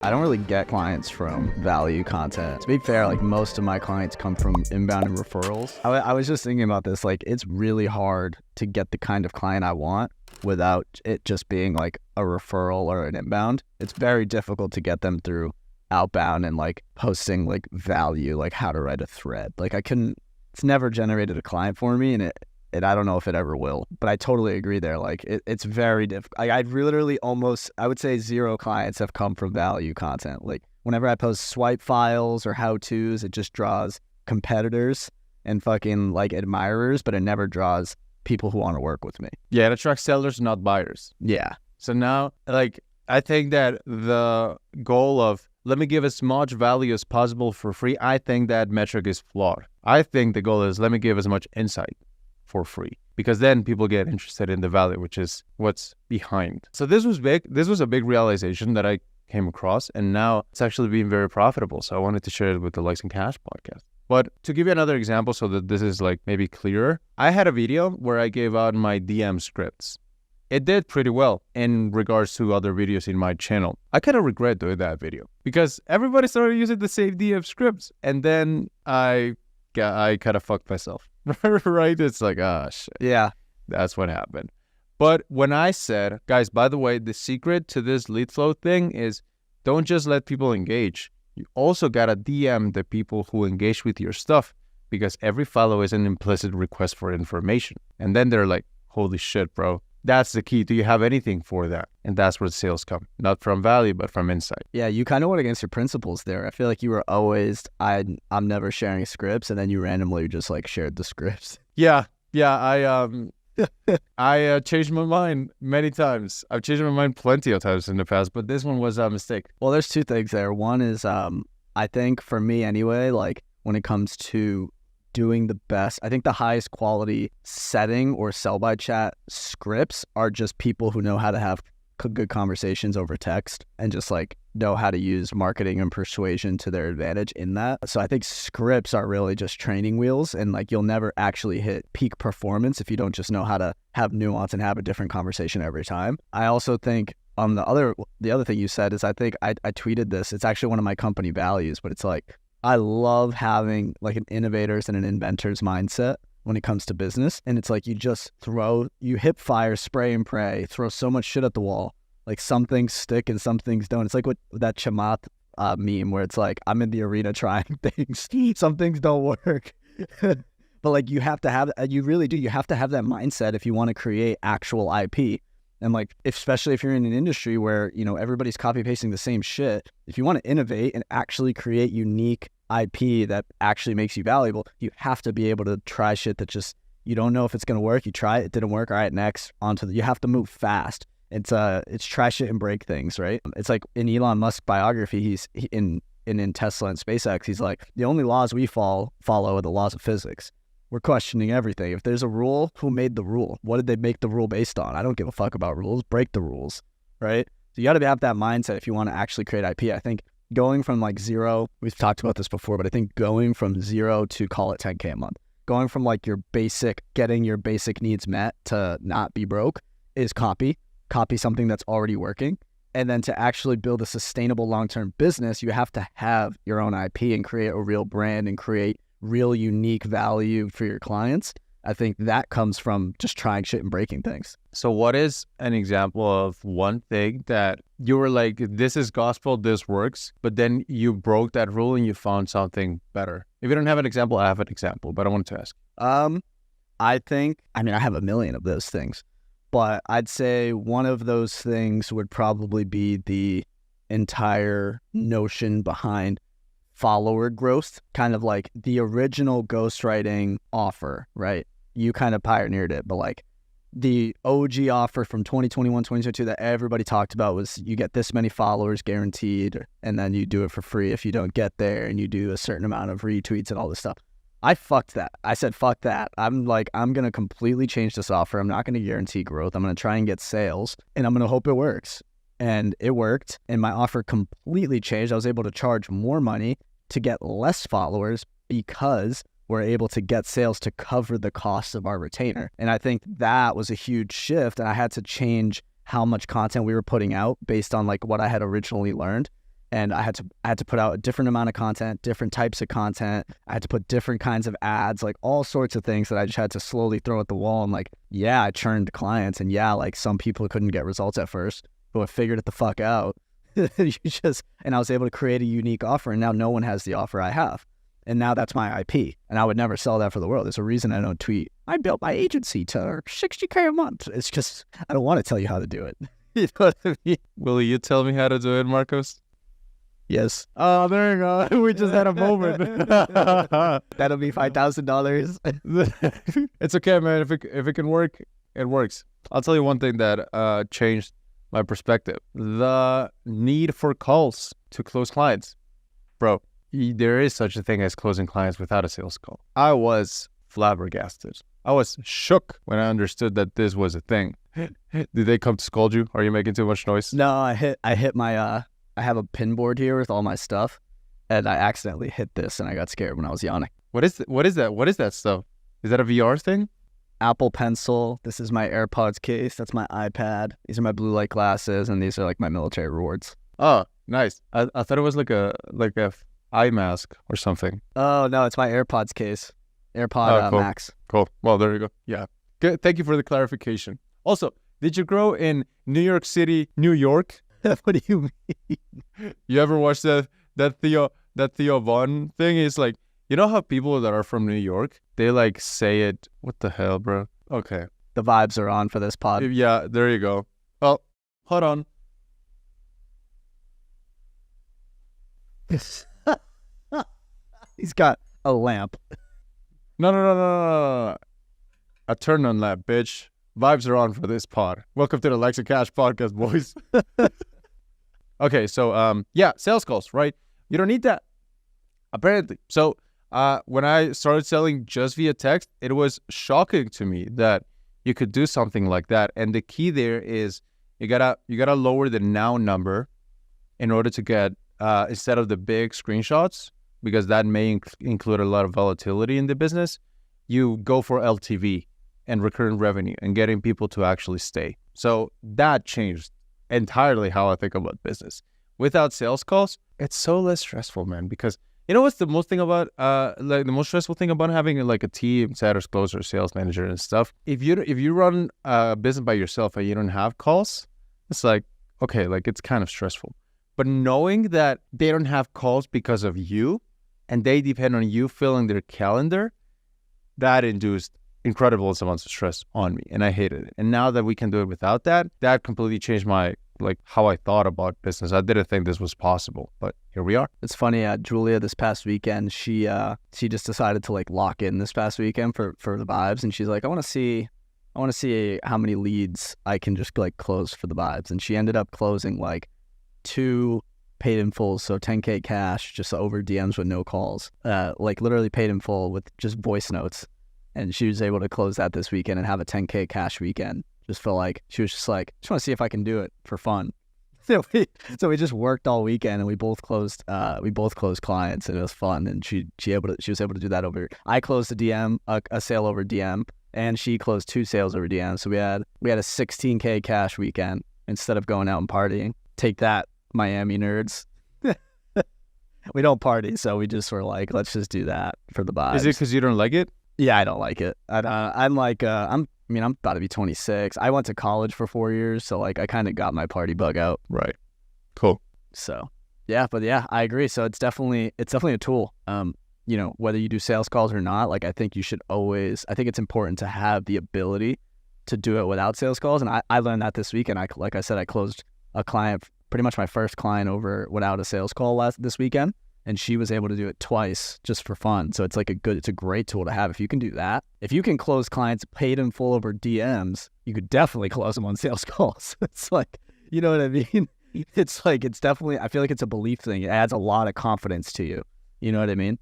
I don't really get clients from value content. To be fair, like most of my clients come from inbound and referrals. I was just thinking about this, like it's really hard to get the kind of client I want without it just being like a referral or an inbound. It's very difficult to get them through outbound and like posting like value, like how to write a thread. Like it's never generated a client for me, and I don't know if it ever will, but I totally agree there. Like it's very difficult. I'd literally I would say 0 clients have come from value content. Like whenever I post swipe files or how-tos, it just draws competitors and fucking like admirers, but it never draws people who want to work with me. Yeah, it attracts sellers, not buyers. Yeah. So now, like, I think that the goal of let me give as much value as possible for free, I think that metric is flawed. I think the goal is let me give as much insight for free, because then people get interested in the value, which is what's behind. So this was big. This was a big realization that I came across, and now it's actually been very profitable. So I wanted to share it with the Likes and Cash podcast. But to give you another example so that this is like maybe clearer, I had a video where I gave out my DM scripts. It did pretty well in regards to other videos in my channel. I kind of regret doing that video because everybody started using the same DM scripts, and then I kind of fucked myself. Right? It's like, shit. Yeah. That's what happened. But when I said, guys, by the way, the secret to this lead flow thing is don't just let people engage. You also got to DM the people who engage with your stuff, because every follow is an implicit request for information. And then they're like, holy shit, bro. That's the key. Do you have anything for that? And that's where the sales come. Not from value, but from insight. Yeah, you kind of went against your principles there. I feel like you were always, I'm never sharing scripts, and then you randomly just like shared the scripts. Yeah, I changed my mind many times. I've changed my mind plenty of times in the past, but this one was a mistake. Well, there's 2 things there. One is, I think for me anyway, like when it comes to doing the best, I think the highest quality setting or sell by chat scripts are just people who know how to have good conversations over text and just like know how to use marketing and persuasion to their advantage in that. So I think scripts are really just training wheels, and like you'll never actually hit peak performance if you don't just know how to have nuance and have a different conversation every time. I also think on the other thing you said is, I think I tweeted this. It's actually one of my company values, but it's like, I love having like an innovator's and an inventor's mindset when it comes to business. And it's like you hip fire, spray and pray, throw so much shit at the wall. Like some things stick and some things don't. It's like what that Chamath meme where it's like, I'm in the arena trying things. Some things don't work. But like you have to have, you really do. You have to have that mindset if you want to create actual IP. And like, especially if you're in an industry where, you know, everybody's copy pasting the same shit, if you want to innovate and actually create unique IP that actually makes you valuable, you have to be able to try shit that just, you don't know if it's going to work. You try it didn't work. All right, next you have to move fast. It's try shit and break things, right? It's like in Elon Musk's biography, he's in Tesla and SpaceX, he's like, the only laws we follow are the laws of physics. We're questioning everything. If there's a rule, who made the rule? What did they make the rule based on? I don't give a fuck about rules. Break the rules, right? So you got to have that mindset if you want to actually create IP. I think going from like 0, we've talked about this before, but I think going from 0 to call it 10K a month, going from like getting your basic needs met to not be broke is copy something that's already working. And then to actually build a sustainable long-term business, you have to have your own IP and create a real brand and create real unique value for your clients. I think that comes from just trying shit and breaking things. So what is an example of one thing that you were like, this is gospel, this works, but then you broke that rule and you found something better? If you don't have an example, I have an example, but I wanted to ask. I have a million of those things, but I'd say one of those things would probably be the entire notion behind follower growth, kind of like the original ghostwriting offer, right? You kind of pioneered it, but like the OG offer from 2021, 2022 that everybody talked about was you get this many followers guaranteed, and then you do it for free if you don't get there, and you do a certain amount of retweets and all this stuff. I fucked that. I said, fuck that. I'm going to completely change this offer. I'm not going to guarantee growth. I'm going to try and get sales, and I'm going to hope it works. And it worked, and my offer completely changed. I was able to charge more money to get less followers because we're able to get sales to cover the cost of our retainer. And I think that was a huge shift, and I had to change how much content we were putting out based on like what I had originally learned. and I had to put out a different amount of content, different types of content. I had to put different kinds of ads, like all sorts of things that I just had to slowly throw at the wall. And like, yeah, I churned clients, and yeah, like some people couldn't get results at first, but I figured it the fuck out. And I was able to create a unique offer, and now no one has the offer I have. And now that's my IP, and I would never sell that for the world. There's a reason I don't tweet, I built my agency to $60K a month. It's just, I don't want to tell you how to do it. You know what I mean? Will you tell me how to do it, Marcos? Yes. Oh, there you go. We just had a moment. That'll be $5,000. It's okay, man. If it can work, it works. I'll tell you one thing that changed my perspective. The need for calls to close clients. Bro, there is such a thing as closing clients without a sales call. I was flabbergasted. I was shook when I understood that this was a thing. Did they come to scold you? Are you making too much noise? No, I hit my I have a pin board here with all my stuff, and I accidentally hit this, and I got scared when I was yawning. What is that? What is that stuff? Is that a VR thing? Apple Pencil. This is my AirPods case. That's my iPad. These are my blue light glasses, and these are like my military rewards. Oh, nice. I thought it was like a eye mask or something. Oh no, it's my AirPods case. AirPod cool. Max. Cool. Well, there you go. Yeah. Good. Thank you for the clarification. Also, did you grow in New York City, New York? What do you mean? You ever watched that Theo Von thing? It's like, you know how people that are from New York, they like say it. What the hell, bro? Okay. The vibes are on for this pod. Yeah, there you go. Well, hold on. He's got a lamp. No. A turn on lamp, bitch. Vibes are on for this pod. Welcome to the Lex and Cash podcast, boys. Okay, so yeah, sales calls, right? You don't need that, apparently. So when I started selling just via text, it was shocking to me that you could do something like that. And the key there is you gotta lower the now number in order to get instead of the big screenshots, because that may include a lot of volatility in the business. You go for LTV and recurring revenue and getting people to actually stay. So that changed entirely how I think about business. Without sales calls, it's so less stressful, man, because you know what's the most thing about like the most stressful thing about having like a team, sellers, closer, sales manager and stuff. If you run a business by yourself and you don't have calls, it's like, okay, like it's kind of stressful. But knowing that they don't have calls because of you and they depend on you filling their calendar, that induced incredible amounts of stress on me, and I hated it. And now that we can do it without that, that completely changed my how I thought about business. I didn't think this was possible, but here we are. It's funny, Julia this past weekend, she just decided to like lock in this past weekend for the vibes, and she's like, I want to see how many leads I can just like close for the vibes, and she ended up closing like 2 paid in full, so 10K cash just over DMs with no calls, like literally paid in full with just voice notes. And she was able to close that this weekend and have a 10K cash weekend. Just feel like she was just like, just want to see if I can do it for fun. So we just worked all weekend, and we both closed clients, and it was fun. And she was able to do that over. I closed a DM, a sale over DM, and she closed 2 sales over DM. So we had a 16K cash weekend instead of going out and partying. Take that, Miami nerds. We don't party, so we just were like, let's just do that for the vibes. Is it because you don't like it? Yeah, I don't like it. I'm about to be 26. I went to college for 4 years, so like I kind of got my party bug out. Right. Cool. So yeah, I agree. So it's definitely a tool. You know, whether you do sales calls or not, like I think it's important to have the ability to do it without sales calls. And I learned that this weekend. Like I said, I closed a client, pretty much my first client over without a sales call this weekend. And she was able to do it twice just for fun. So it's a great tool to have. If you can do that, if you can close clients paid in full over DMs, you could definitely close them on sales calls. It's like, you know what I mean? It's definitely, I feel like it's a belief thing. It adds a lot of confidence to you. You know what I mean?